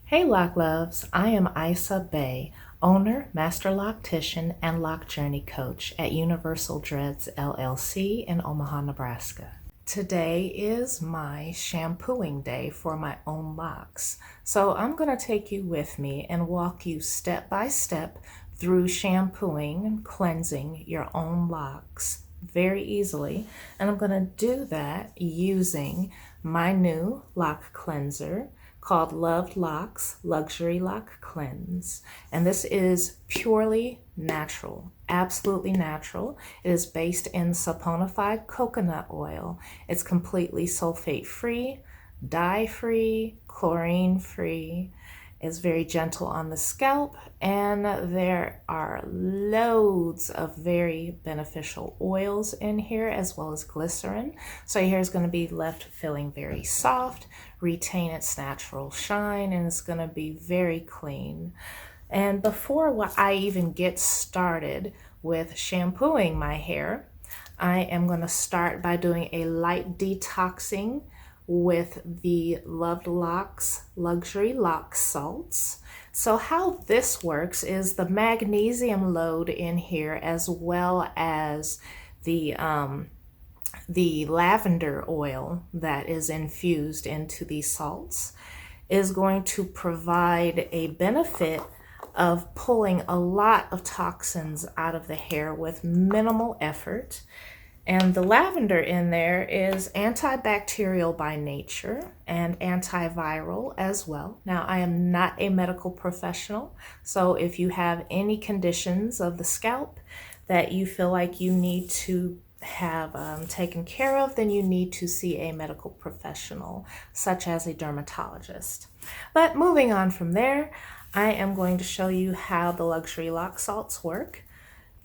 Hey Loc Loves, I am Isa Bay, owner, master loctician, and lock journey coach at Universal Dreads LLC in Omaha, Nebraska. Today is my shampooing day for my own locks. So I'm going to take you with me and walk you step by step through shampooing and cleansing your own locks very easily. And I'm going to do that using my new lock cleanser called Locs Luxury Loc Cleanse. And this is purely natural, absolutely natural. It is based in saponified coconut oil. It's completely sulfate-free, dye-free, chlorine-free. It's very gentle on the scalp, and there are loads of very beneficial oils in here as well as glycerin. So your hair is going to be left feeling very soft, retain its natural shine, and it's going to be very clean. And before I even get started with shampooing my hair, I am going to start by doing a light detoxing with the Locs Luxury Loc salts. So how this works is the magnesium load in here, as well as the lavender oil that is infused into these salts, is going to provide a benefit of pulling a lot of toxins out of the hair with minimal effort. And the lavender in there is antibacterial by nature and antiviral as well. Now, I am not a medical professional, so if you have any conditions of the scalp that you feel like you need to have taken care of, then you need to see a medical professional, such as a dermatologist. But moving on from there, I am going to show you how the Luxury Loc salts work.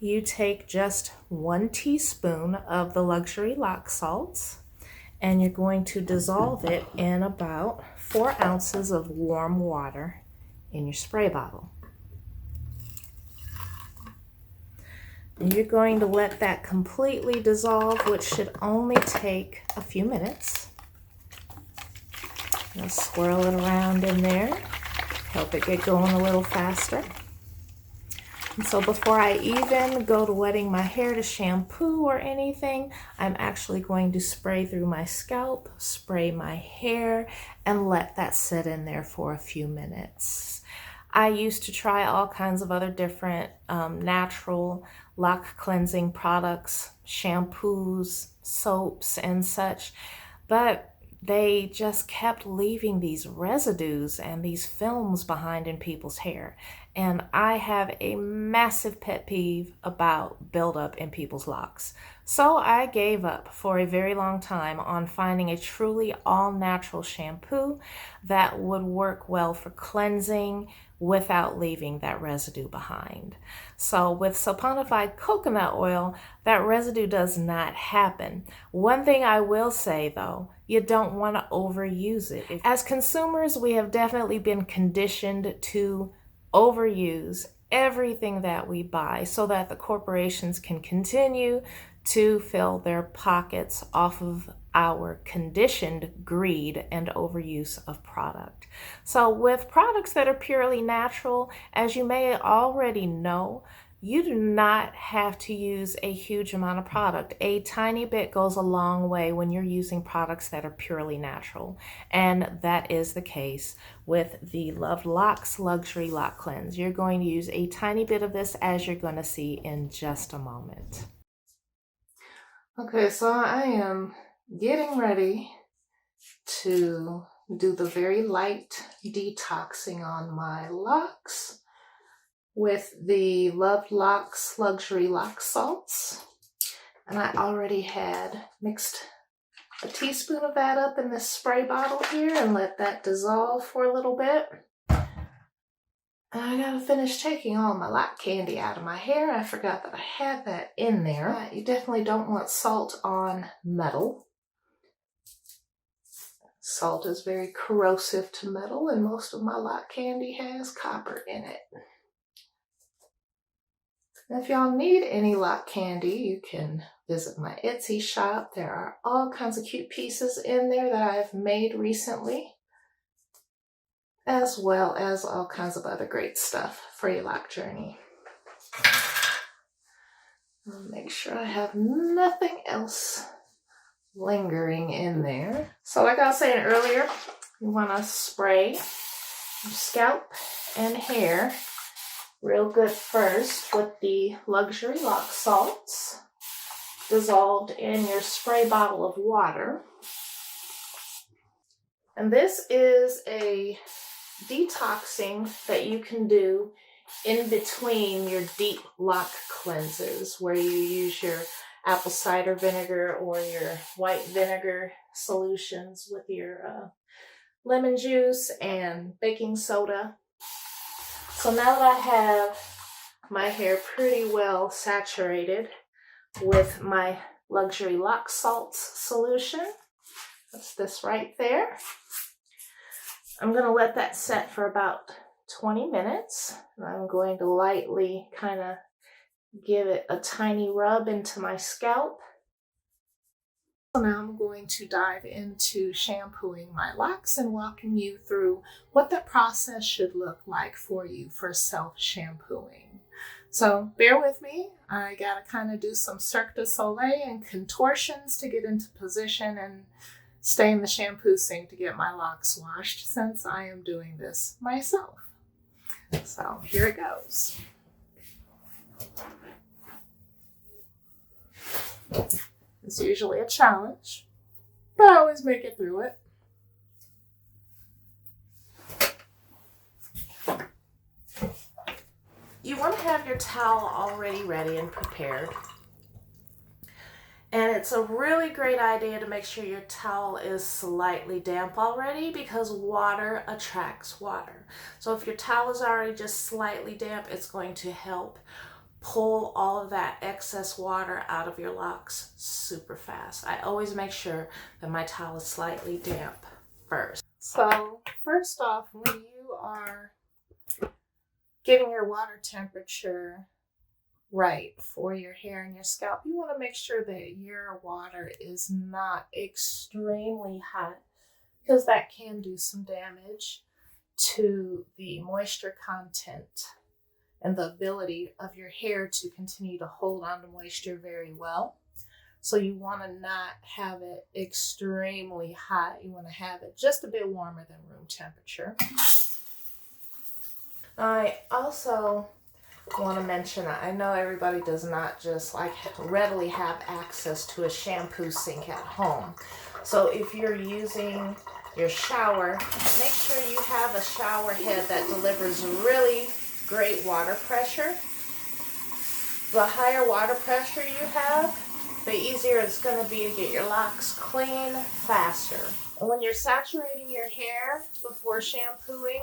You take just 1 teaspoon of the Luxury Loc salts, and you're going to dissolve it in about 4 ounces of warm water in your spray bottle. And you're going to let that completely dissolve, which should only take a few minutes. You'll swirl it around in there, help it get going a little faster. And so before I even go to wetting my hair to shampoo or anything, I'm actually going to spray through my scalp, spray my hair, and let that sit in there for a few minutes. I used to try all kinds of other different natural lock cleansing products, shampoos, soaps, and such, but they just kept leaving these residues and these films behind in people's hair. And I have a massive pet peeve about buildup in people's locks. So I gave up for a very long time on finding a truly all-natural shampoo that would work well for cleansing without leaving that residue behind. So with saponified coconut oil, that residue does not happen. One thing I will say though, you don't want to overuse it. As consumers, we have definitely been conditioned to overuse everything that we buy so that the corporations can continue to fill their pockets off of our conditioned greed and overuse of product. So with products that are purely natural, as you may already know, you do not have to use a huge amount of product. A tiny bit goes a long way when you're using products that are purely natural. And that is the case with the Locs Luxury Loc Cleanse. You're going to use a tiny bit of this, as you're going to see in just a moment. Okay, so I am getting ready to do the very light detoxing on my locks with the Locs Luxury Loc salts. And I already had mixed a teaspoon of that up in this spray bottle here and let that dissolve for a little bit. And I gotta finish taking all my lock candy out of my hair. I forgot that I had that in there. You definitely don't want salt on metal. Salt is very corrosive to metal, and most of my lock candy has copper in it. If y'all need any lock candy, you can visit my Etsy shop. There are all kinds of cute pieces in there that I've made recently. as well as all kinds of other great stuff for your lock journey. I'll make sure I have nothing else lingering in there. So like I was saying earlier, you want to spray your scalp and hair real good first with the Luxury Loc salts dissolved in your spray bottle of water. And this is a detoxing that you can do in between your deep lock cleanses, where you use your apple cider vinegar or your white vinegar solutions with your lemon juice and baking soda. So now that I have my hair pretty well saturated with my Luxury Loc salts solution, that's this right there, I'm going to let that set for about 20 minutes. And I'm going to lightly kind of give it a tiny rub into my scalp. So now I'm going to dive into shampooing my locks and walking you through what that process should look like for you for self-shampooing. So bear with me. I gotta kind of do some Cirque du Soleil and contortions to get into position and stay in the shampoo sink to get my locks washed, since I am doing this myself. So here it goes. It's usually a challenge, but I always make it through it. You want to have your towel already ready and prepared. And it's a really great idea to make sure your towel is slightly damp already, because water attracts water. So if your towel is already just slightly damp, it's going to help pull all of that excess water out of your locks super fast. I always make sure that my towel is slightly damp first. So first off, when you are getting your water temperature right for your hair and your scalp, you want to make sure that your water is not extremely hot, because that can do some damage to the moisture content and the ability of your hair to continue to hold on to moisture very well. So you want to not have it extremely hot. You want to have it just a bit warmer than room temperature. I also want to mention, I know everybody does not just readily have access to a shampoo sink at home. So if you're using your shower, make sure you have a shower head that delivers really great water pressure. The higher water pressure you have, the easier it's going to be to get your locks clean faster. And when you're saturating your hair before shampooing,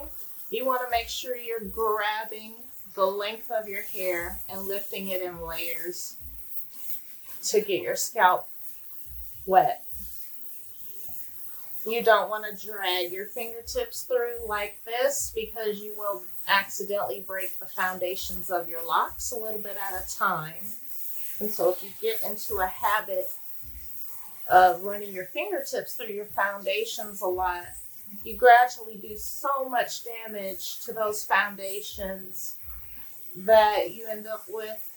you want to make sure you're grabbing the length of your hair and lifting it in layers to get your scalp wet. You don't want to drag your fingertips through like this, because you will accidentally break the foundations of your locks a little bit at a time. And so if you get into a habit of running your fingertips through your foundations a lot, you gradually do so much damage to those foundations that you end up with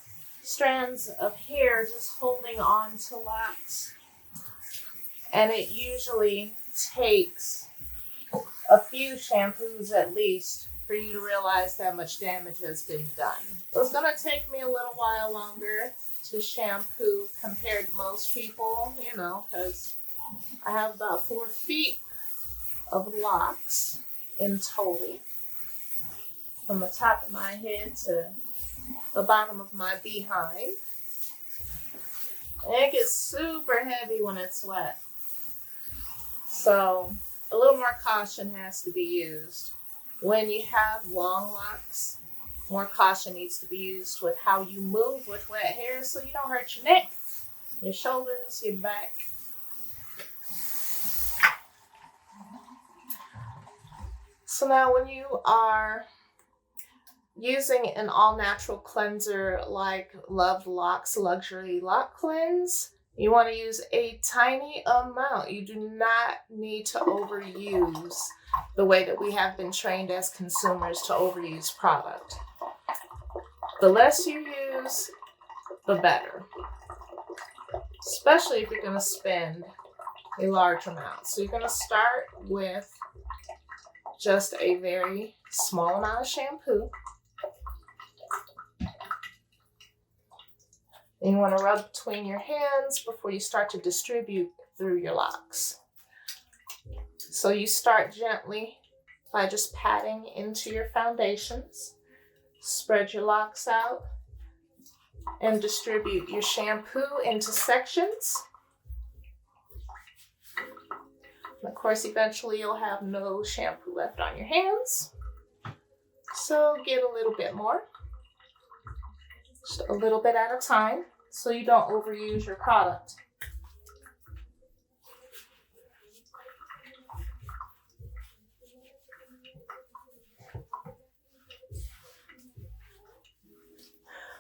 strands of hair just holding on to locks. And it usually takes a few shampoos at least for you to realize that much damage has been done. So it's going to take me a little while longer to shampoo compared to most people, because I have about 4 feet of locks in total, from the top of my head to the bottom of my behind. And it gets super heavy when it's wet. So a little more caution has to be used. When you have long locks, more caution needs to be used with how you move with wet hair, so you don't hurt your neck, your shoulders, your back. So now when you are using an all-natural cleanser like Locs Luxury Loc Cleanse, you want to use a tiny amount. You do not need to overuse the way that we have been trained as consumers to overuse product. The less you use, the better, especially if you're going to spend a large amount. So you're going to start with just a very small amount of shampoo. And you want to rub between your hands before you start to distribute through your locks. So you start gently by just patting into your foundations. Spread your locks out and distribute your shampoo into sections. And of course, eventually you'll have no shampoo left on your hands. So get a little bit more. Just a little bit at a time so you don't overuse your product.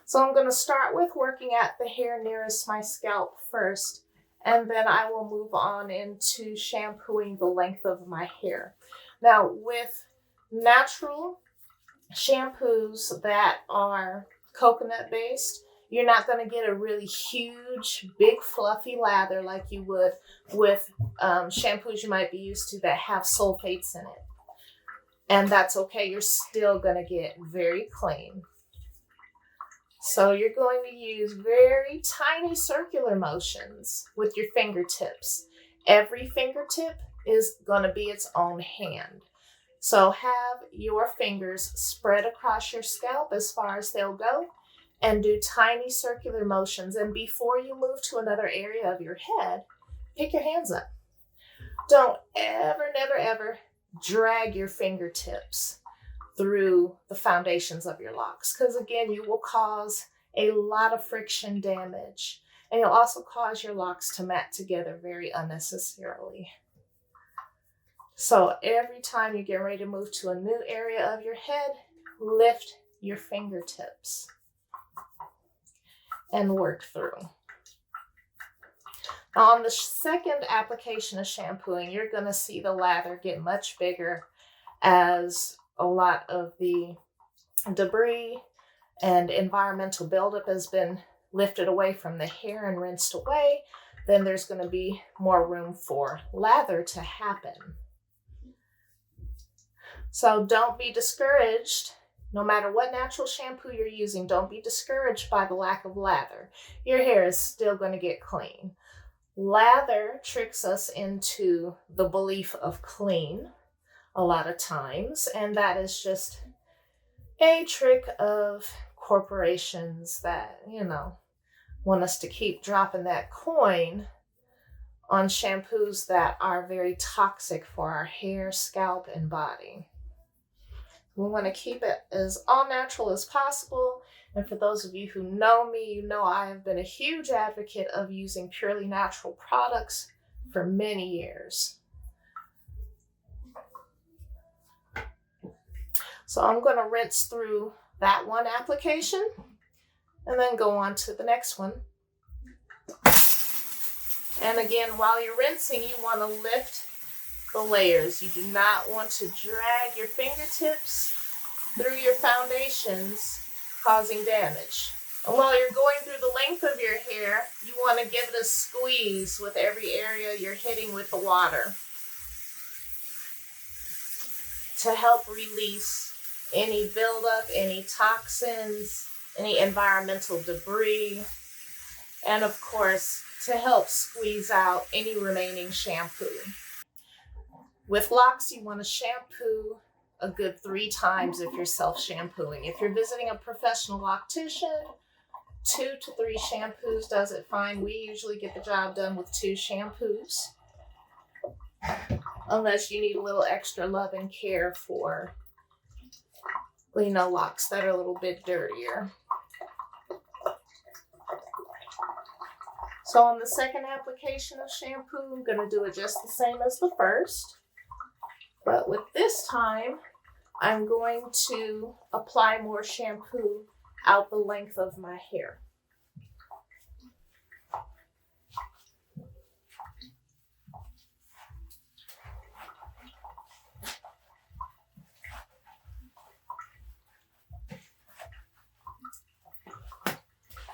So I'm going to start with working at the hair nearest my scalp first, and then I will move on into shampooing the length of my hair. Now, with natural shampoos that are coconut based, you're not going to get a really huge, big, fluffy lather like you would with shampoos you might be used to that have sulfates in it. And that's okay. You're still going to get very clean. So you're going to use very tiny circular motions with your fingertips. Every fingertip is going to be its own hand. So have your fingers spread across your scalp as far as they'll go and do tiny circular motions. And before you move to another area of your head, pick your hands up. Don't ever, never, ever drag your fingertips through the foundations of your locks, because again, you will cause a lot of friction damage, and you'll also cause your locks to mat together very unnecessarily. So every time you get ready to move to a new area of your head, lift your fingertips and work through. Now on the second application of shampooing, you're going to see the lather get much bigger as a lot of the debris and environmental buildup has been lifted away from the hair and rinsed away. Then there's going to be more room for lather to happen. So don't be discouraged. No matter what natural shampoo you're using, don't be discouraged by the lack of lather. Your hair is still going to get clean. Lather tricks us into the belief of clean a lot of times, and that is just a trick of corporations that, want us to keep dropping that coin on shampoos that are very toxic for our hair, scalp, and body. We want to keep it as all natural as possible. And for those of you who know me, you know I have been a huge advocate of using purely natural products for many years. So I'm going to rinse through that one application and then go on to the next one. And again, while you're rinsing, you want to lift the layers. You do not want to drag your fingertips through your foundations, causing damage. And while you're going through the length of your hair, you want to give it a squeeze with every area you're hitting with the water to help release any buildup, any toxins, any environmental debris, and of course, to help squeeze out any remaining shampoo. With locks, you want to shampoo a good 3 times if you're self-shampooing. If you're visiting a professional loctician, 2 to 3 shampoos does it fine. We usually get the job done with 2 shampoos, unless you need a little extra love and care for, locks that are a little bit dirtier. So on the second application of shampoo, I'm going to do it just the same as the first. But with this time, I'm going to apply more shampoo out the length of my hair.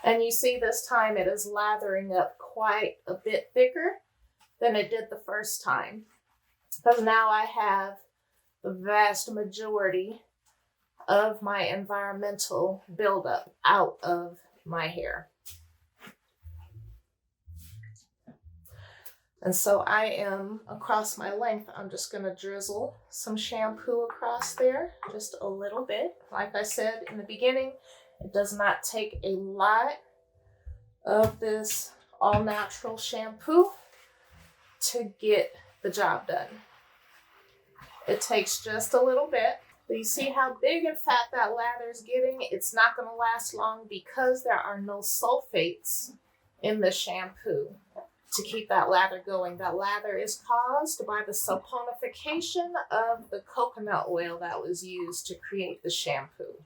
And you see this time it is lathering up quite a bit thicker than it did the first time. Because now I have the vast majority of my environmental buildup out of my hair. And so I am, across my length, I'm just going to drizzle some shampoo across there, just a little bit. Like I said in the beginning, it does not take a lot of this all-natural shampoo to get the job done. It takes just a little bit. But you see how big and fat that lather is getting? It's not going to last long because there are no sulfates in the shampoo to keep that lather going. That lather is caused by the saponification of the coconut oil that was used to create the shampoo.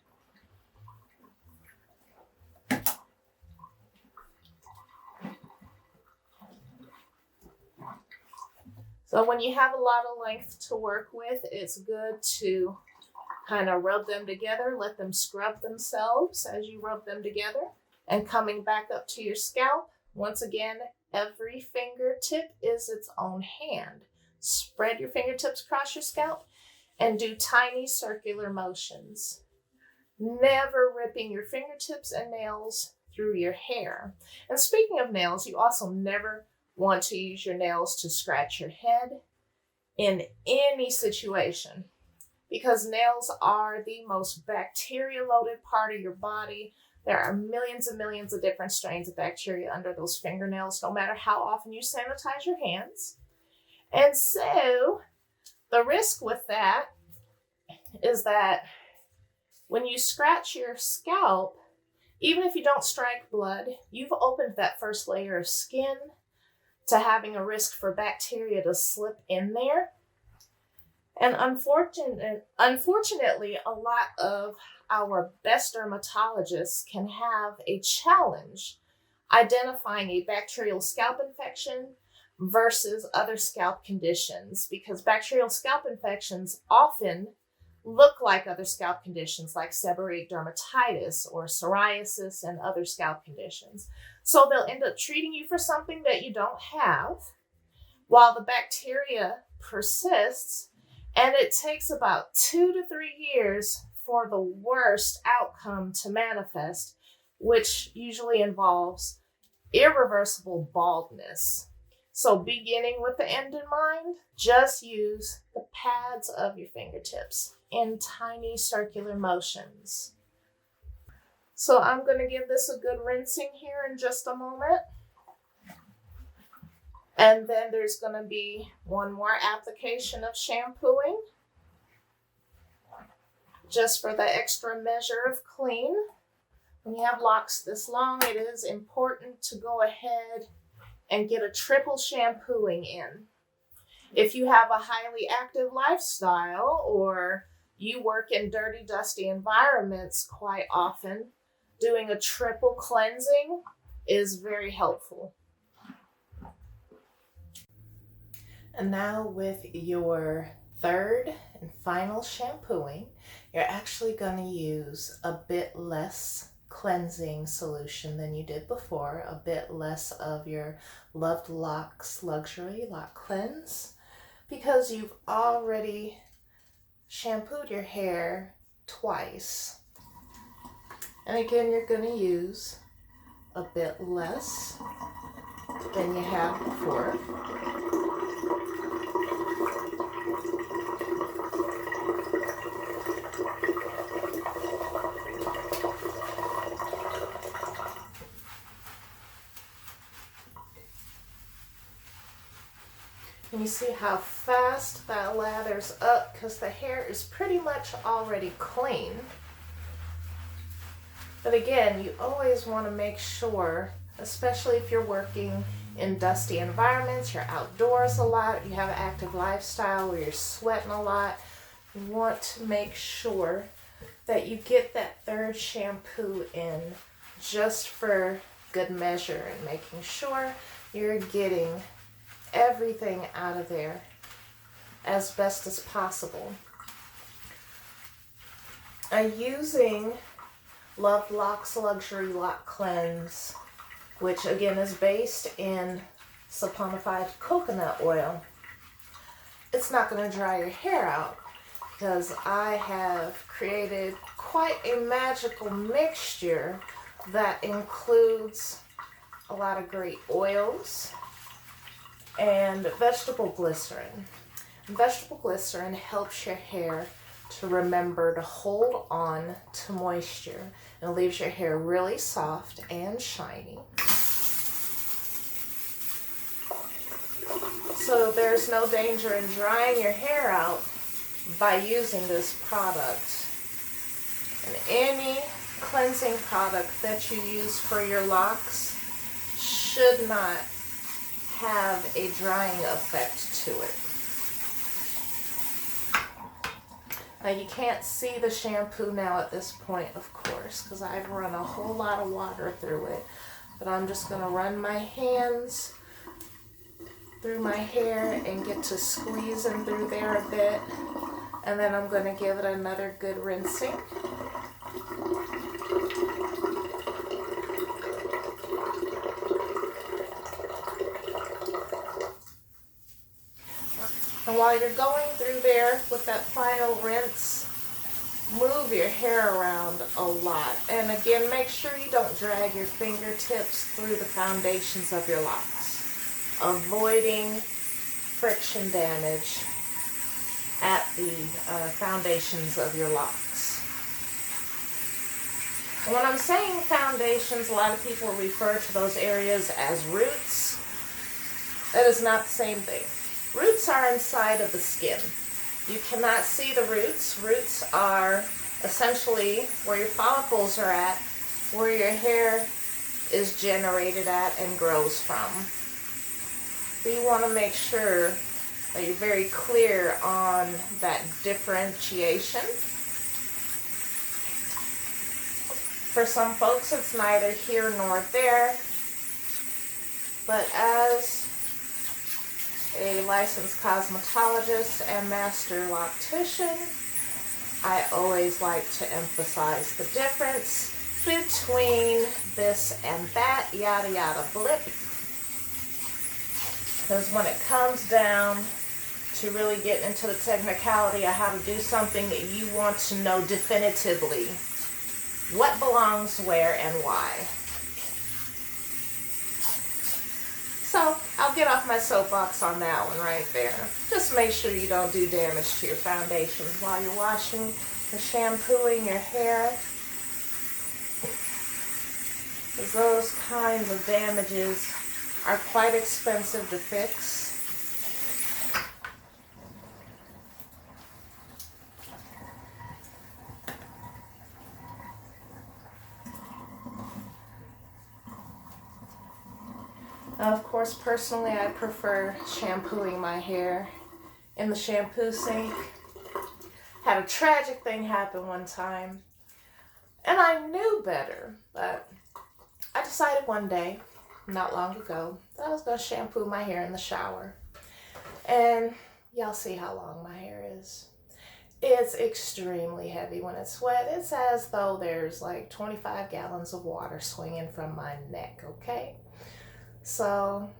So when you have a lot of length to work with, it's good to kind of rub them together, let them scrub themselves as you rub them together. And coming back up to your scalp, once again, every fingertip is its own hand. Spread your fingertips across your scalp and do tiny circular motions. Never ripping your fingertips and nails through your hair. And speaking of nails, you also never want to use your nails to scratch your head in any situation, because nails are the most bacteria-loaded part of your body. There are millions and millions of different strains of bacteria under those fingernails, no matter how often you sanitize your hands. And so the risk with that is that when you scratch your scalp, even if you don't strike blood, you've opened that first layer of skin to having a risk for bacteria to slip in there. And unfortunately, a lot of our best dermatologists can have a challenge identifying a bacterial scalp infection versus other scalp conditions, because bacterial scalp infections often look like other scalp conditions like seborrheic dermatitis or psoriasis and other scalp conditions. So they'll end up treating you for something that you don't have while the bacteria persists, and it takes about 2 to 3 years for the worst outcome to manifest, which usually involves irreversible baldness. So beginning with the end in mind, just use the pads of your fingertips in tiny circular motions. So I'm going to give this a good rinsing here in just a moment. And then there's going to be one more application of shampooing, just for the extra measure of clean. When you have locks this long, it is important to go ahead and get a triple shampooing in. If you have a highly active lifestyle or you work in dirty, dusty environments quite often, doing a triple cleansing is very helpful. And now with your third and final shampooing, you're actually going to use a bit less cleansing solution than you did before, a bit less of your loved Locs Luxury Loc Cleanse, because you've already shampooed your hair twice. And again, you're going to use a bit less than you have before. And you see how fast that lathers up because the hair is pretty much already clean. But again, you always want to make sure, especially if you're working in dusty environments, you're outdoors a lot, you have an active lifestyle where you're sweating a lot, you want to make sure that you get that third shampoo in just for good measure and making sure you're getting everything out of there as best as possible. I'm using love Locs Luxury Loc Cleanse, which again is based in saponified coconut oil. It's not going to dry your hair out because I have created quite a magical mixture that includes a lot of great oils and vegetable glycerin. Vegetable glycerin helps your hair to remember to hold on to moisture and leaves your hair really soft and shiny. So there's no danger in drying your hair out by using this product. And any cleansing product that you use for your locks should not have a drying effect to it. Now you can't see the shampoo now at this point, of course, because I've run a whole lot of water through it. But I'm just going to run my hands through my hair and get to squeezing through there a bit. And then I'm going to give it another good rinsing. And while you're going through there with that final rinse, move your hair around a lot. And again, make sure you don't drag your fingertips through the foundations of your locks, avoiding friction damage at the foundations of your locks. And when I'm saying foundations, a lot of people refer to those areas as roots. That is not the same thing. Roots are inside of the skin. You cannot see the roots. Roots are essentially where your follicles are at, where your hair is generated at and grows from. So you want to make sure that you're very clear on that differentiation. For some folks, it's neither here nor there, but as a licensed cosmetologist and master loctician, I always like to emphasize the difference between this and that, yada yada blip. Because when it comes down to really getting into the technicality of how to do something, you want to know definitively what belongs where and why. So I'll get off my soapbox on that one right there. Just make sure you don't do damage to your foundations while you're washing or shampooing your hair. Because those kinds of damages are quite expensive to fix. Of course, personally, I prefer shampooing my hair in the shampoo sink. Had a tragic thing happen one time, and I knew better, but I decided one day, not long ago, that I was going to shampoo my hair in the shower. And y'all see how long my hair is. It's extremely heavy when it's wet. It's as though there's like 25 gallons of water swinging from my neck, okay? So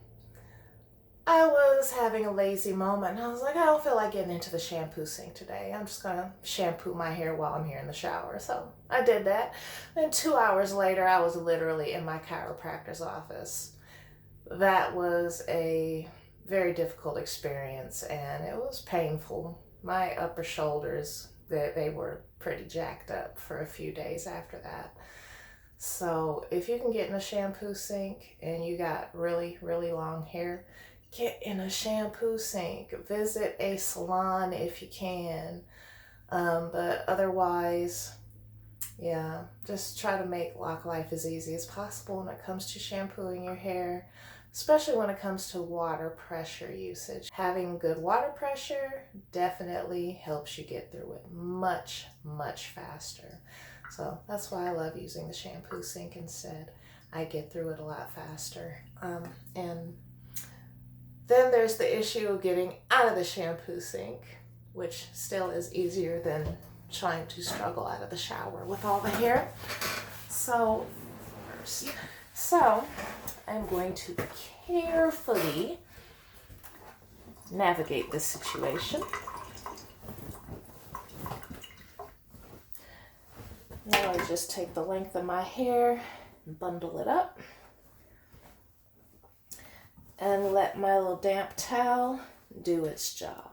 I was having a lazy moment and I was like, I don't feel like getting into the shampoo sink today. I'm just gonna shampoo my hair while I'm here in the shower. So I did that. Then 2 hours later, I was literally in my chiropractor's office. That was a very difficult experience and it was painful. My upper shoulders, they were pretty jacked up for a few days after that. So if you can get in a shampoo sink and you got really, really long hair, get in a shampoo sink. Visit a salon if you can. But otherwise, yeah, just try to make lock life as easy as possible when it comes to shampooing your hair, especially when it comes to water pressure usage. Having good water pressure definitely helps you get through it much, much faster. So that's why I love using the shampoo sink instead. I get through it a lot faster. And then there's the issue of getting out of the shampoo sink, which still is easier than trying to struggle out of the shower with all the hair. So first, so I'm going to carefully navigate this situation. Now I just take the length of my hair and bundle it up and let my little damp towel do its job.